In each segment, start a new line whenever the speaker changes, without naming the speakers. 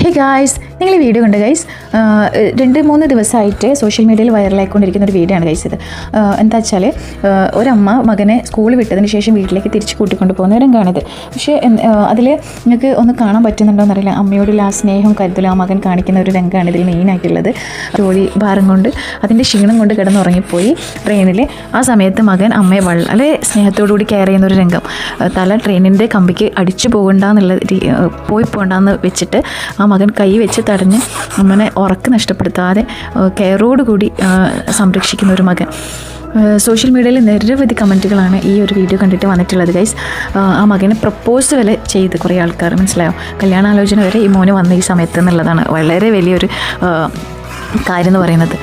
Hey guys, നിങ്ങൾ ഈ video കണ്ട് ഗൈസ് 2-3 ദിവസമായിട്ട് സോഷ്യൽ മീഡിയയിൽ വൈറലായിക്കൊണ്ടിരിക്കുന്ന ഒരു വീഡിയോ ആണ് ഗൈസ് ഇത്. എന്താ വെച്ചാൽ ഒരമ്മ മകനെ സ്കൂളിൽ വിട്ടതിന് ശേഷം വീട്ടിലേക്ക് തിരിച്ച് കൂട്ടിക്കൊണ്ട് പോകുന്ന രംഗമാണിത്. പക്ഷേ അതിൽ നിങ്ങൾക്ക് ഒന്ന് കാണാൻ പറ്റുന്നുണ്ടോ എന്നറിയില്ല, അമ്മയോടുള്ള ആ സ്നേഹവും കരുതലും ആ മകൻ കാണിക്കുന്ന ഒരു രംഗമാണ് ഇതിൽ മെയിനായിട്ടുള്ളത്. ജോലി ഭാരം കൊണ്ട് അതിൻ്റെ ക്ഷീണം കൊണ്ട് കിടന്നുറങ്ങിപ്പോയി ട്രെയിനിൽ. ആ സമയത്ത് മകൻ അമ്മയെ വളരെ സ്നേഹത്തോടുകൂടി കെയർ ചെയ്യുന്ന ഒരു രംഗം. തല ട്രെയിനിൻ്റെ കമ്പിക്ക് അടിച്ചു പോകണ്ടെന്നുള്ള പോകണ്ടെന്ന് വെച്ചിട്ട് ആ മകൻ കൈ വെച്ച് തടഞ്ഞ് അമ്മനെ ഉറക്ക് നഷ്ടപ്പെടുത്താതെ കെയറോടുകൂടി സംരക്ഷിക്കുന്ന ഒരു മകൻ. സോഷ്യൽ മീഡിയയിൽ നിരവധി കമൻറ്റുകളാണ് ഈ ഒരു വീഡിയോ കണ്ടിട്ട് വന്നിട്ടുള്ളത് ഗൈസ്. ആ മകനെ പ്രപ്പോസ് വരെ ചെയ്ത് കുറേ ആൾക്കാർ, മനസ്സിലായോ, കല്യാണാലോചന വരെ ഈ മോന് വന്ന ഈ സമയത്ത് എന്നുള്ളതാണ് വളരെ വലിയൊരു കാര്യം എന്ന് പറയുന്നത്.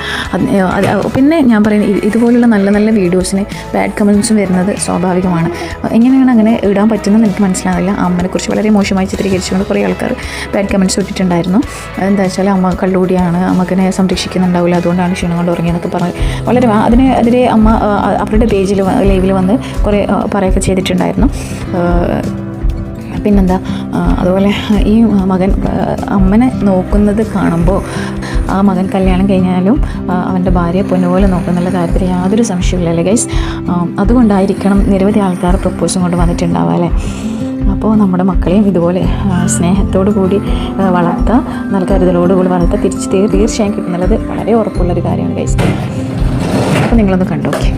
പിന്നെ ഞാൻ പറയുന്നത്, ഇതുപോലുള്ള നല്ല നല്ല വീഡിയോസിന് ബാഡ് കമൻറ്റ്സും വരുന്നത് സ്വാഭാവികമാണ്. എങ്ങനെയാണ് അങ്ങനെ ഇടാൻ പറ്റുന്നതെന്ന് എനിക്ക് മനസ്സിലാവില്ല. അമ്മനെക്കുറിച്ച് വളരെ മോശമായി ചിത്രീകരിച്ചുകൊണ്ട് കുറേ ആൾക്കാർ ബാഡ് കമൻറ്റ്സ് ഇട്ടിട്ടുണ്ടായിരുന്നു. എന്താ വെച്ചാൽ അമ്മ കള്ളുകൂടിയാണ്, അമ്മക്കനെ സംരക്ഷിക്കുന്നുണ്ടാവില്ല, അതുകൊണ്ടാണ് ക്ഷീണം കൊണ്ട് ഉറങ്ങിയെന്നൊക്കെ പറഞ്ഞ് വളരെ അതിനെതിരെ അമ്മ അവരുടെ പേജിൽ ലൈവിൽ വന്ന് കുറേ പറയുകയൊക്കെ ചെയ്തിട്ടുണ്ടായിരുന്നു. പിന്നെന്താ, അതുപോലെ ഈ മകൻ അമ്മനെ നോക്കുന്നത് കാണുമ്പോൾ ആ മകൻ കല്യാണം കഴിഞ്ഞാലും അവൻ്റെ ഭാര്യയെ പൊന്നുപോലെ നോക്കുന്നുള്ള കാര്യത്തിൽ യാതൊരു സംശയമില്ലല്ലേ ഗൈസ്. അതുകൊണ്ടായിരിക്കണം നിരവധി ആൾക്കാർ പ്രപ്പോസും കൊണ്ട് വന്നിട്ടുണ്ടാവുക അല്ലേ. അപ്പോൾ നമ്മുടെ മക്കളെയും ഇതുപോലെ സ്നേഹത്തോടു കൂടി വളർത്തുക, നല്ല കരുതലോടുകൂടി വളർത്തുക, തീർച്ചയായും കിട്ടുന്നുള്ളത് വളരെ ഉറപ്പുള്ളൊരു കാര്യമാണ് ഗൈസ്. അപ്പോൾ നിങ്ങളൊന്ന് കണ്ടോക്കെ.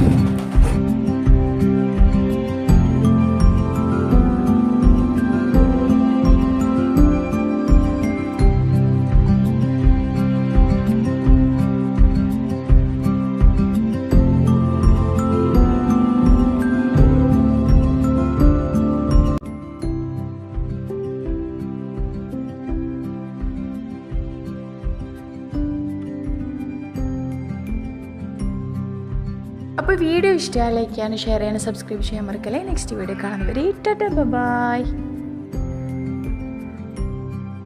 അപ്പോൾ വീഡിയോ ഇഷ്ടമായി ലൈക്ക് ചെയ്യാനും ഷെയർ ചെയ്യാനും സബ്സ്ക്രൈബ് ചെയ്യാൻ മറക്കല്ലേ. നെക്സ്റ്റ് വീഡിയോ കാണുന്നവരെ ടാറ്റാ ബൈ.